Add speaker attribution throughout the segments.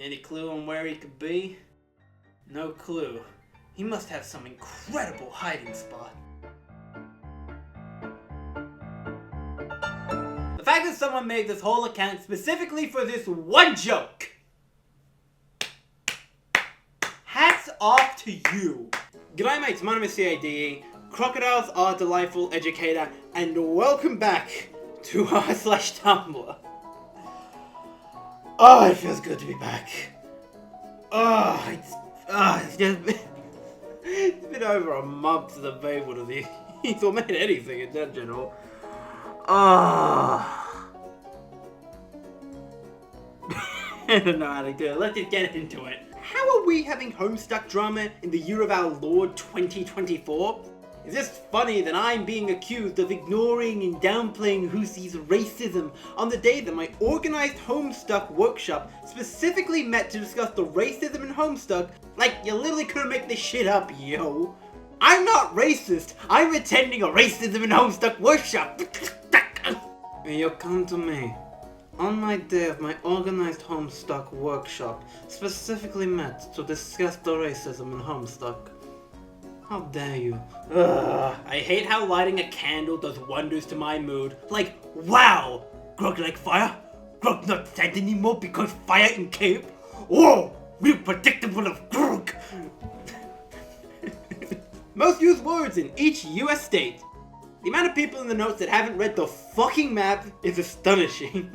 Speaker 1: Any clue on where he could be? No clue. He must have some incredible hiding spot. The fact that someone made this whole account specifically for this one joke. Hats off to you. G'day mates, my name is C.A.D.E. Crocodiles are delightful educator, and welcome back to r/Tumblr. Oh, it feels good to be back. It's just been, it's been over a month since I've been able to be or made anything in that general. I don't know how to do it. Let's just get into it. How are we having Homestuck drama in the year of our Lord 2024? Is this funny that I'm being accused of ignoring and downplaying Hoosie's racism on the day that my organized Homestuck workshop specifically met to discuss the racism in Homestuck? Like, you literally couldn't make this shit up, yo. I'm not racist. I'm attending a racism in Homestuck workshop. And you'll come to me on my day of my organized Homestuck workshop, specifically met to discuss the racism in Homestuck. How dare you? Ugh. I hate how lighting a candle does wonders to my mood. Like, wow! Grog like fire? Grog not sad anymore because fire in cape? Whoa! Real predictable of Grog! Most used words in each US state. The amount of people in the notes that haven't read the fucking map is astonishing.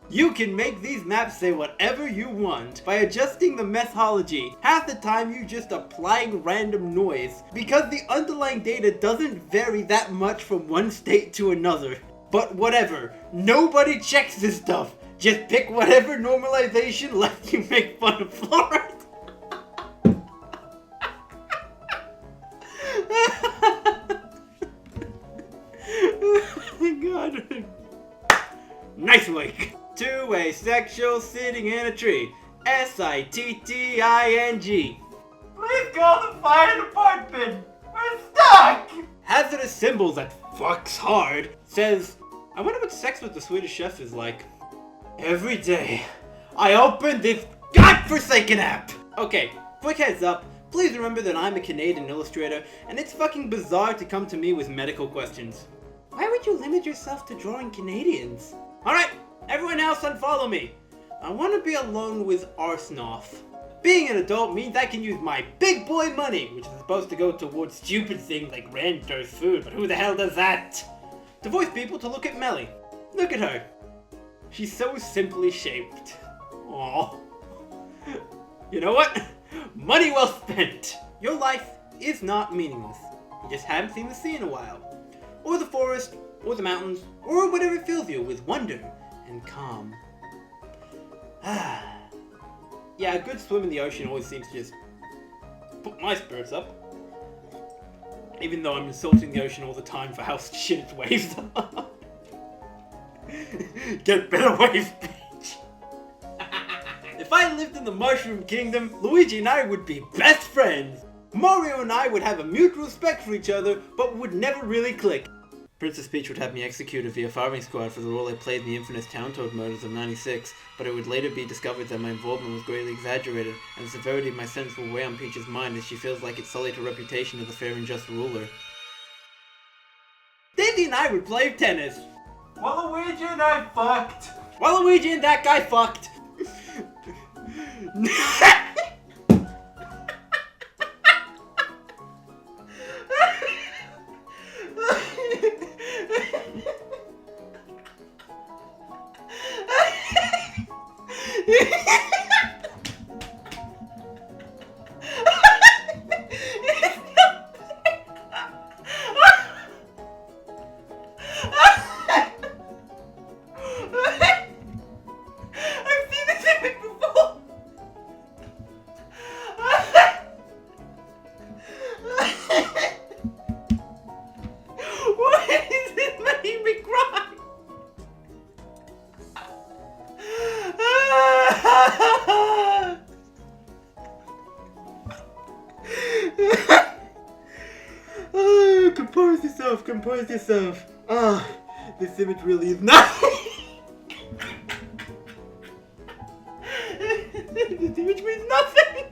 Speaker 1: You can make these maps say whatever you want by adjusting the methodology. Half the time you just applying random noise because the underlying data doesn't vary that much from one state to another. But whatever, nobody checks this stuff. Just pick whatever normalization lets you make fun of Florida. Oh my god. Nice week. Two asexual sitting in a tree. SITTING. Please call the fire department. We're stuck. Hazardous symbols that fucks hard says, I wonder what sex with the Swedish chef is like. Every day, I open this godforsaken app. Okay, quick heads up. Please remember that I'm a Canadian illustrator, and it's fucking bizarre to come to me with medical questions. Why would you limit yourself to drawing Canadians? Alright, everyone else unfollow me. I want to be alone with Arsnoff. Being an adult means I can use my big boy money, which is supposed to go towards stupid things like rent or food, but who the hell does that? To voice people to look at Melly. Look at her. She's so simply shaped. Aww. You know what? Money well spent. Your life is not meaningless. You just haven't seen the sea in a while. Or the forest, or the mountains, or whatever fills you with wonder and calm. Yeah, a good swim in the ocean always seems to just put my spirits up. Even though I'm insulting the ocean all the time for how shit its waves are. Get better waves, bitch! If I lived in the Mushroom Kingdom, Luigi and I would be best friends! Mario and I would have a mutual respect for each other, but would never really click. Princess Peach would have me executed via firing squad for the role I played in the infamous Town Toad murders of '96, but it would later be discovered that my involvement was greatly exaggerated, and the severity of my sentence will weigh on Peach's mind as she feels like it sullied her reputation as a fair and just ruler. Daisy and I would play tennis. Waluigi and I fucked. Waluigi and that guy fucked. Compose yourself. This image really is not. This image means nothing!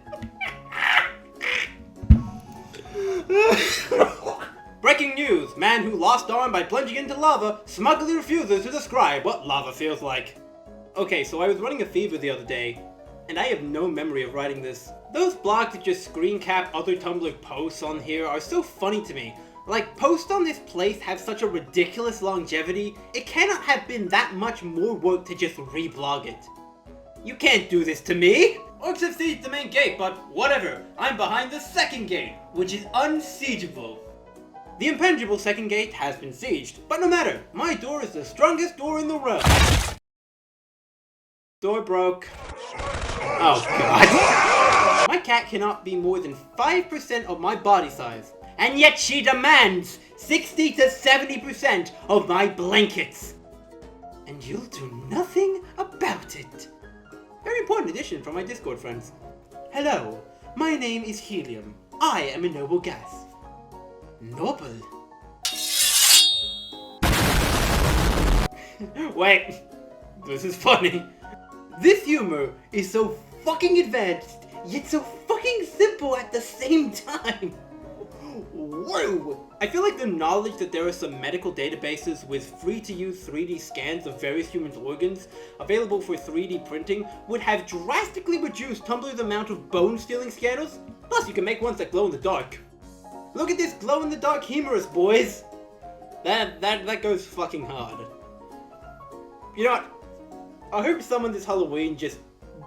Speaker 1: Breaking news! Man who lost arm by plunging into lava smugly refuses to describe what lava feels like. Okay, so I was running a fever the other day, and I have no memory of writing this. Those blogs that just screen cap other Tumblr posts on here are so funny to me. Like, posts on this place have such a ridiculous longevity, it cannot have been that much more work to just reblog it. You can't do this to me! Orcs have sieged the main gate, but whatever, I'm behind the second gate, which is unsiegeable. The impenetrable second gate has been sieged, but no matter, my door is the strongest door in the realm. Door broke. Oh god. My cat cannot be more than 5% of my body size, and yet she demands 60 to 70% of my blankets. And you'll do nothing about it. Very important addition from my Discord friends. Hello, my name is Helium. I am a noble gas. Noble? Wait, this is funny. This humor is so fucking advanced, yet so fucking simple at the same time. Whoa! I feel like the knowledge that there are some medical databases with free-to-use 3D scans of various human organs available for 3D printing would have drastically reduced Tumblr's amount of bone-stealing scanners. Plus, you can make ones that glow in the dark. Look at this glow-in-the-dark humerus, boys! That goes fucking hard. You know what? I hope someone this Halloween just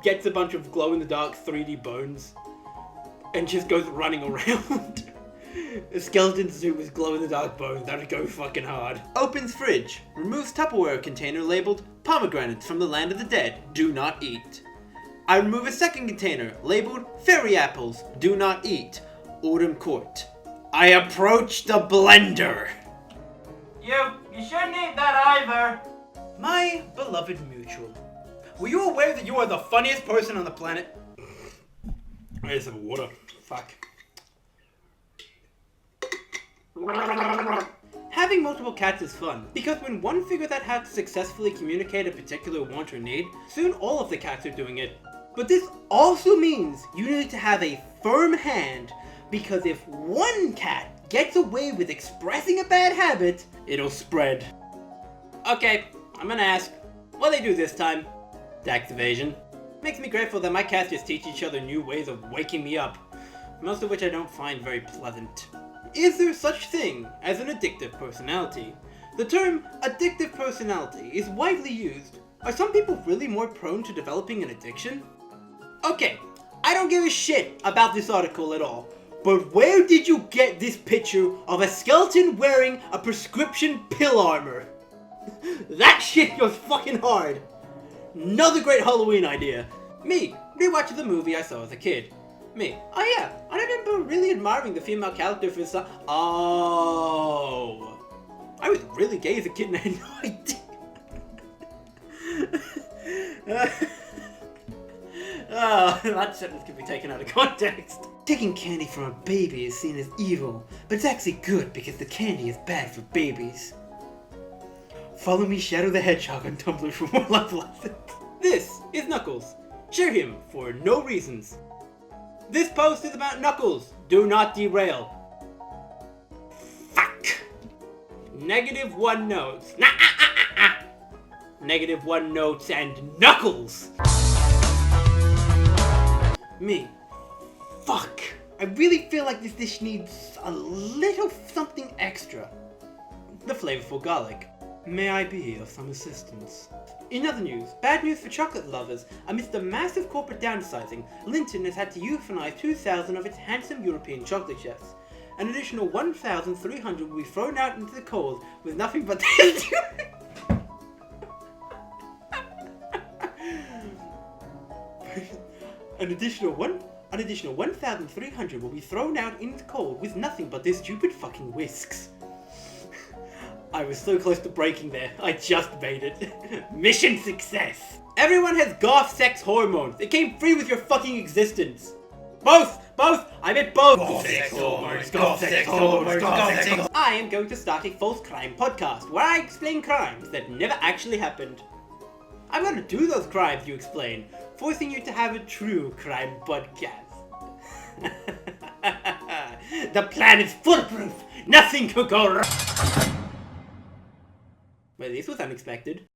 Speaker 1: gets a bunch of glow-in-the-dark 3D bones and just goes running around. A skeleton suit with glow-in-the-dark bones, that'd go fucking hard. Opens fridge, removes Tupperware container labeled pomegranates from the land of the dead, do not eat. I remove a second container labeled fairy apples, do not eat, autumn court. I approach the blender. You shouldn't eat that either. My beloved mutual, were you aware that you are the funniest person on the planet? I just have water. Fuck. Having multiple cats is fun, because when one figures out how to successfully communicate a particular want or need, soon all of the cats are doing it. But this also means you need to have a firm hand, because if one cat gets away with expressing a bad habit, it'll spread. Okay, I'm gonna ask, what do they do this time? Tax evasion. Makes me grateful that my cats just teach each other new ways of waking me up, most of which I don't find very pleasant. Is there such thing as an addictive personality? The term addictive personality is widely used. Are some people really more prone to developing an addiction? Okay, I don't give a shit about this article at all, but where did you get this picture of a skeleton wearing a prescription pill armor? That shit goes fucking hard. Another great Halloween idea. Me, rewatching the movie I saw as a kid. Me, oh yeah, I remember really admiring the female character for some. Oh, I was really gay as a kid and I had no idea. That sentence could be taken out of context. Taking candy from a baby is seen as evil, but it's actually good because the candy is bad for babies. Follow me, Shadow the Hedgehog, on Tumblr for more life lessons. This is Knuckles. Share him for no reasons. This post is about Knuckles. Do not derail. Fuck. -1 notes. -1 notes and Knuckles. Me. Fuck. I really feel like this dish needs a little something extra. The flavorful garlic. May I be of some assistance? In other news, bad news for chocolate lovers. Amidst the massive corporate downsizing, Linton has had to euthanize 2,000 of its handsome European chocolate chefs. An additional 1,300 will be thrown out into the cold with nothing but An additional 1,300 will be thrown out into the cold with nothing but their stupid fucking whisks. I was so close to breaking there. I just made it. Mission success! Everyone has goth sex hormones. It came free with your fucking existence. Both! I meant both! Goth sex hormones, goth sex hormones, goth sex hormones. I am going to start a false crime podcast where I explain crimes that never actually happened. I'm gonna do those crimes, you explain, forcing you to have a true crime podcast. The plan is foolproof! Nothing could go wrong! Well, this was unexpected.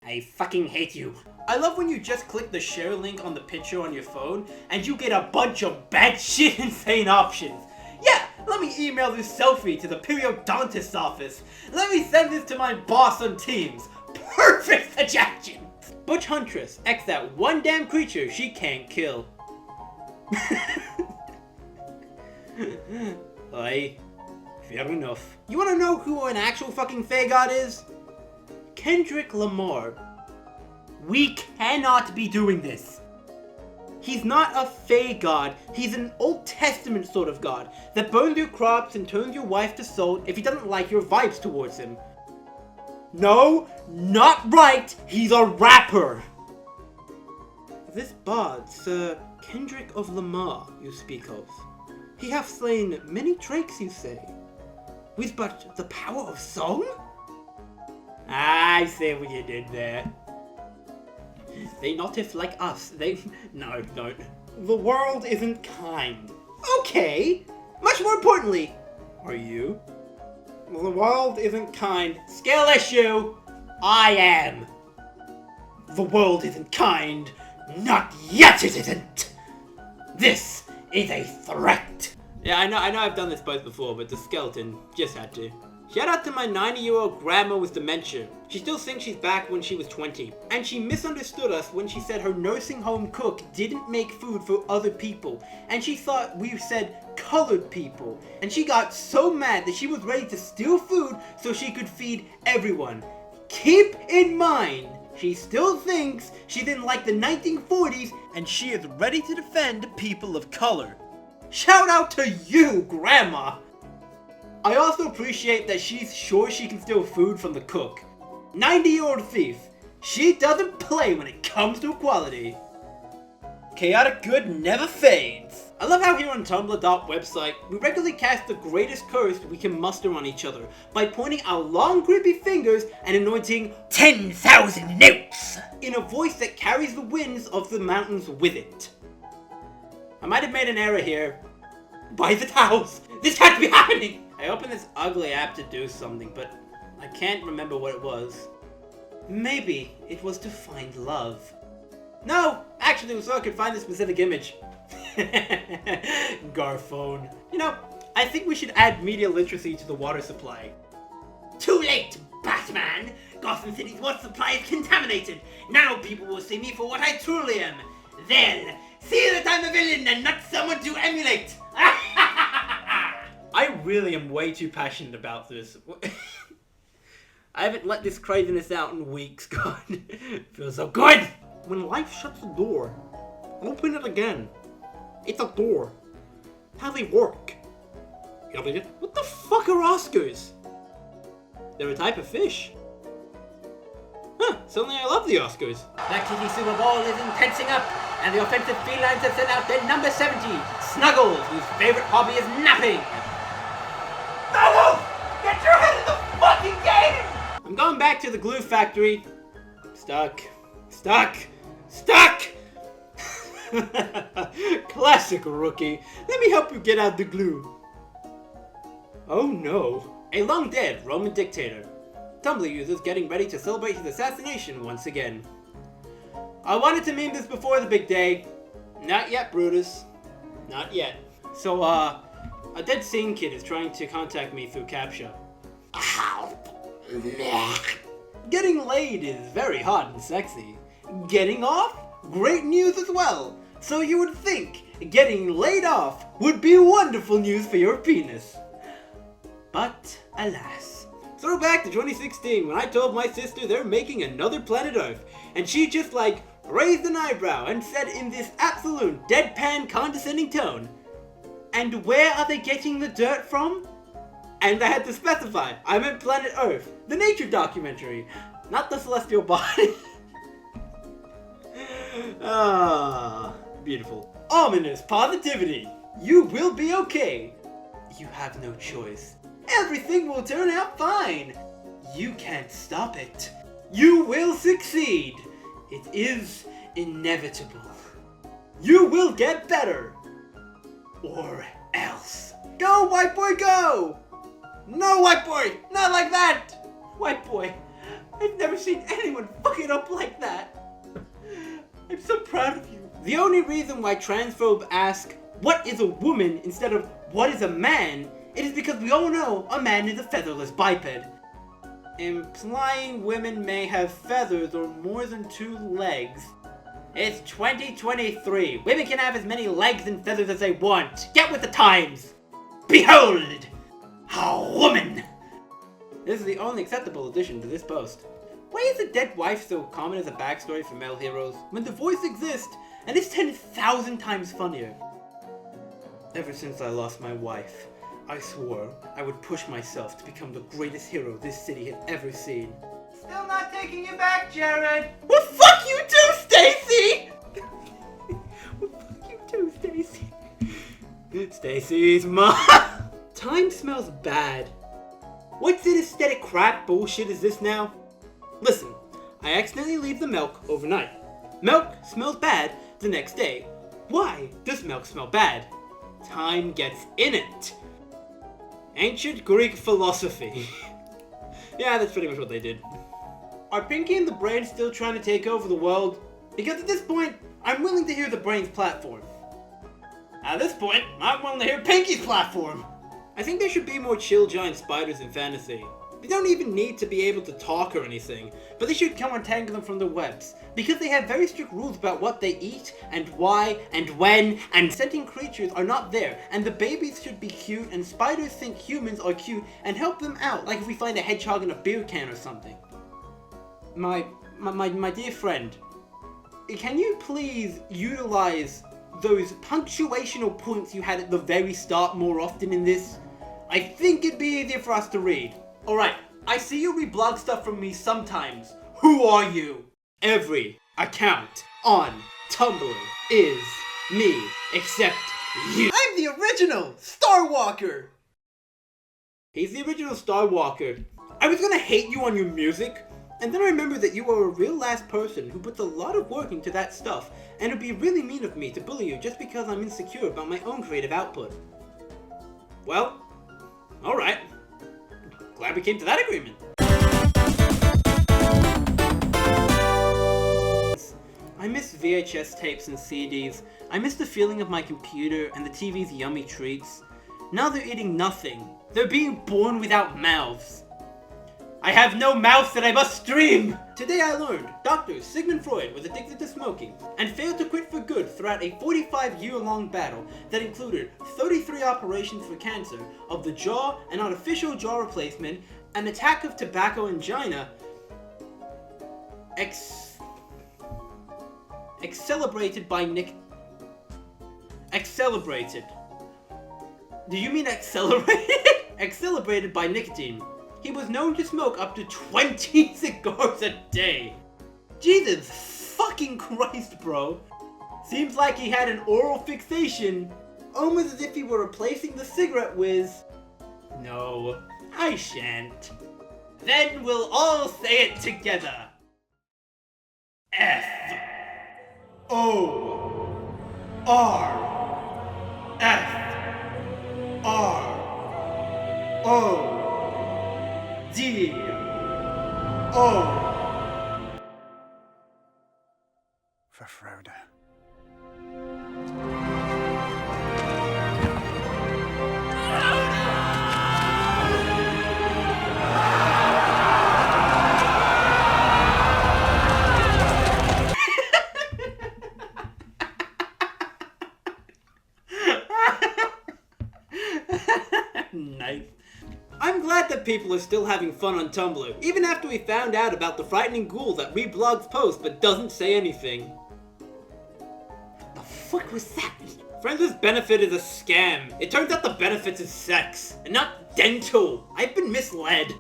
Speaker 1: I fucking hate you. I love when you just click the share link on the picture on your phone and you get a bunch of batshit insane options. Yeah, let me email this selfie to the periodontist's office. Let me send this to my boss on Teams. Perfect suggestion! Butch Huntress, X that one damn creature she can't kill. Aye, fair enough. You wanna know who an actual fucking Fae God is? Kendrick Lamar. We cannot be doing this. He's not a Fae God, he's an Old Testament sort of God that burns your crops and turns your wife to salt if he doesn't like your vibes towards him. No, not right, he's a rapper. This bard, Sir Kendrick of Lamar, you speak of, he hath slain many drakes, you say, with but the power of song? I see what you did there. They not if like us, no. The world isn't kind. Okay, much more importantly, are you? The world isn't kind. Skill issue, I am. The world isn't kind. Not yet it isn't! This is a threat! Yeah, I know I've done this both before, but the skeleton just had to. Shout out to my 90-year-old grandma with dementia. She still thinks she's back when she was 20. And she misunderstood us when she said her nursing home cook didn't make food for other people. And she thought we said colored people. And she got so mad that she was ready to steal food so she could feed everyone. Keep in mind, she still thinks she's in like the 1940s and she is ready to defend people of color. Shout out to you, Grandma! I also appreciate that she's sure she can steal food from the cook. 90-year-old thief. She doesn't play when it comes to equality. Chaotic good never fades. I love how here on Tumblr website, we regularly cast the greatest curse we can muster on each other by pointing our long creepy fingers and anointing 10,000 notes in a voice that carries the winds of the mountains with it. I might have made an error here. By the towels! This can't be happening! I opened this ugly app to do something, but I can't remember what it was. Maybe it was to find love. No! Actually, it was so I could find the specific image. Garphone. You know, I think we should add media literacy to the water supply. Too late, Batman! Gotham City's water supply is contaminated. Now people will see me for what I truly am. They'll see that I'm a villain and not someone to emulate. I really am way too passionate about this. I haven't let this craziness out in weeks. God, it feels so good. When life shuts the door, open it again. It's a door. How they work. What the fuck are Oscars? They're a type of fish. Huh, suddenly I love the Oscars. The Kitty Super Bowl is intensing up, and the offensive felines have sent out their number 70, Snuggles, whose favorite hobby is napping. Snuggles! Get your head in the fucking game! I'm going back to the glue factory. Stuck. Classic rookie. Let me help you get out the glue. Oh no. A long dead Roman dictator. Tumblr users getting ready to celebrate his assassination once again. I wanted to meme this before the big day. Not yet, Brutus. Not yet. So, a dead scene kid is trying to contact me through CAPTCHA. Getting laid is very hot and sexy. Getting off? Great news as well. So you would think getting laid off would be wonderful news for your penis. But, alas. Throwback to 2016 when I told my sister they're making another planet Earth, and she just like raised an eyebrow and said in this absolute deadpan condescending tone, "And where are they getting the dirt from?" And I had to specify, I meant Planet Earth, the nature documentary, not the celestial body. Ah, beautiful. Ominous positivity. You will be okay. You have no choice. Everything will turn out fine. You can't stop it. You will succeed. It is inevitable. You will get better. Or else. Go, white boy, go! No, white boy, not like that! White boy, I've never seen anyone fuck it up like that. I'm so proud of you. The only reason why transphobes ask, what is a woman instead of what is a man, it is because we all know a man is a featherless biped. Implying women may have feathers or more than 2 legs. It's 2023. Women can have as many legs and feathers as they want. Get with the times. Behold, a woman. This is the only acceptable addition to this post. Why is a dead wife so common as a backstory for male heroes when the voice exists and it's 10,000 times funnier? Ever since I lost my wife, I swore I would push myself to become the greatest hero this city had ever seen. Still not taking you back, Jared! Well, fuck you too, Stacy! Well, fuck you too, Stacy. Stacy's mom! Time smells bad. What aesthetic crap bullshit is this now? Listen, I accidentally leave the milk overnight. Milk smells bad the next day. Why does milk smell bad? Time gets in it. Ancient Greek philosophy. Yeah, that's pretty much what they did. Are Pinky and the Brain still trying to take over the world? Because at this point, I'm willing to hear the Brain's platform. At this point, I'm willing to hear Pinky's platform. I think there should be more chill giant spiders in fantasy. They don't even need to be able to talk or anything, but they should come untangle them from their webs, because they have very strict rules about what they eat, and why, and when, and sentient creatures are not there, and the babies should be cute, and spiders think humans are cute, and help them out, like if we find a hedgehog in a beer can or something. My dear friend, can you please utilize those punctuational points you had at the very start more often in this? I think it'd be easier for us to read. Alright, I see you reblog stuff from me sometimes. Who are you? Every account on Tumblr is me, except you. I'm the original Starwalker! He's the original Starwalker. I was gonna hate you on your music, and then I remembered that you are a real last person who puts a lot of work into that stuff, and it'd be really mean of me to bully you just because I'm insecure about my own creative output. Well, alright. Glad we came to that agreement. I miss VHS tapes and CDs. I miss the feeling of my computer and the TV's yummy treats. Now they're eating nothing. They're being born without mouths. I have no mouth that I must stream! Today I learned Dr. Sigmund Freud was addicted to smoking and failed to quit for good throughout a 45-year-long battle that included 33 operations for cancer of the jaw, an artificial jaw replacement, an attack of tobacco angina, accelerated by Accelerated. Do you mean accelerated? Accelerated by nicotine. He was known to smoke up to 20 cigars a day. Jesus fucking Christ, bro. Seems like he had an oral fixation, almost as if he were replacing the cigarette whiz. No, I shan't. Then we'll all say it together. F O R F R O D O
Speaker 2: for Frodo.
Speaker 1: Nice. I'm glad that people are still having fun on Tumblr, even after we found out about the frightening ghoul that reblogs posts but doesn't say anything. What the fuck was that? Friends with Benefit is a scam. It turns out the benefits is sex, and not dental. I've been misled.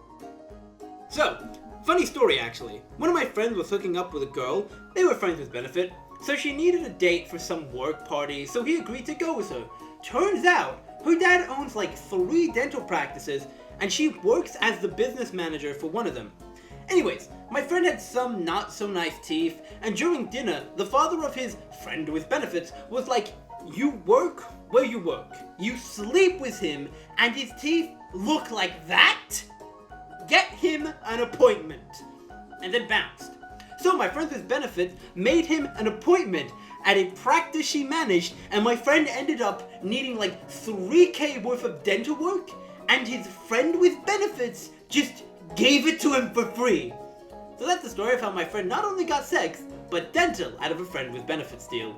Speaker 1: So, funny story actually. One of my friends was hooking up with a girl. They were friends with Benefit, so she needed a date for some work party, so he agreed to go with her. Turns out, her dad owns like 3 dental practices, and she works as the business manager for one of them. Anyways, My friend had some not so nice teeth, and during dinner, the father of his friend with benefits was like, you work where you work. You sleep with him, and his teeth look like that? Get him an appointment. And then bounced. So my friend with benefits made him an appointment at a practice she managed, and my friend ended up needing like $3,000 worth of dental work, and his friend with benefits just gave it to him for free. So that's the story of how my friend not only got sex, but dental out of a friend with benefits deal.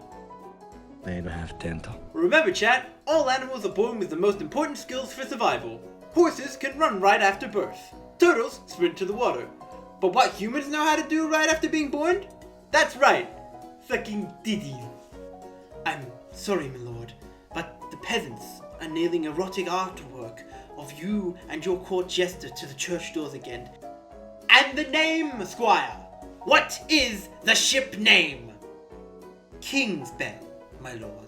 Speaker 3: They don't have dental.
Speaker 1: Remember chat, all animals are born with the most important skills for survival. Horses can run right after birth. Turtles sprint to the water. But what humans know how to do right after being born? That's right, sucking titties. I'm sorry, my lord, but the peasants are nailing erotic artwork of you and your court jester to the church doors again. And the name, squire? What is the ship name? King's Bell, my lord.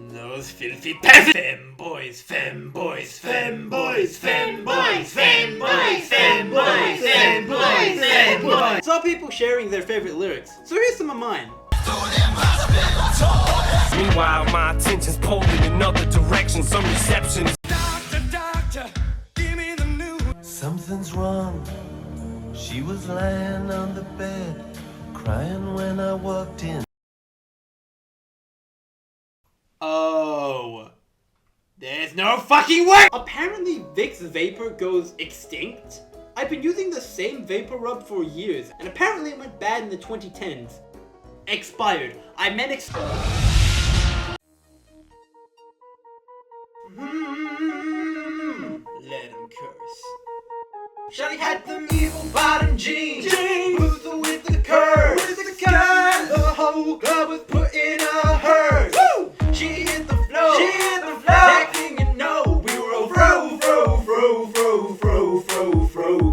Speaker 1: Those filthy peasants! Femboys, femboys, femboys, femboys, femboys, femboys, femboys, femboys. Saw people sharing their favorite lyrics, so here's some of mine.
Speaker 4: Meanwhile, my attention's pulled in another direction. Some reception. Doctor, doctor, give me the news.
Speaker 5: Something's wrong. She was lying on the bed, crying when I walked in.
Speaker 1: Oh. There's no fucking way! Apparently Vicks Vapor goes extinct. I've been using the same vapor rub for years, and apparently it went bad in the 2010s. Expired. I meant expired. Let him curse. Shawty had them evil bottom jeans. Who's the with the curse? The whole club was put in a hearse. Woo! She hit the floor. She hit the floor. Next thing you know, we were all fro,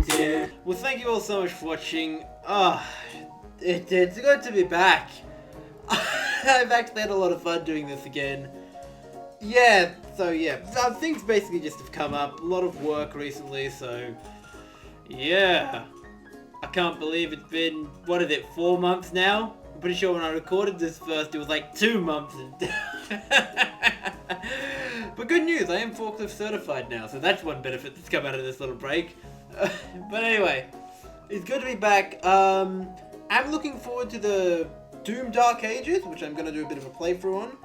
Speaker 1: yeah. Well, thank you all so much for watching. It's good to be back. I've actually had a lot of fun doing this again. Yeah, things basically just have come up. A lot of work recently, so yeah. I can't believe it's been, 4 months now? I'm pretty sure when I recorded this first, it was like 2 months. But good news, I am forklift certified now, so that's one benefit that's come out of this little break. But anyway, it's good to be back. I'm looking forward to the Doom Dark Ages, which I'm going to do a bit of a playthrough on.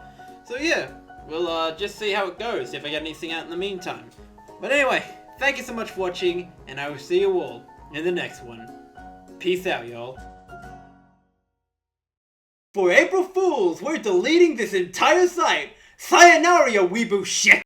Speaker 1: So yeah, we'll just see how it goes, if I get anything out in the meantime. But anyway, thank you so much for watching, and I will see you all in the next one. Peace out, y'all. For April Fools, we're deleting this entire site. Sayonara, you weeboo shit!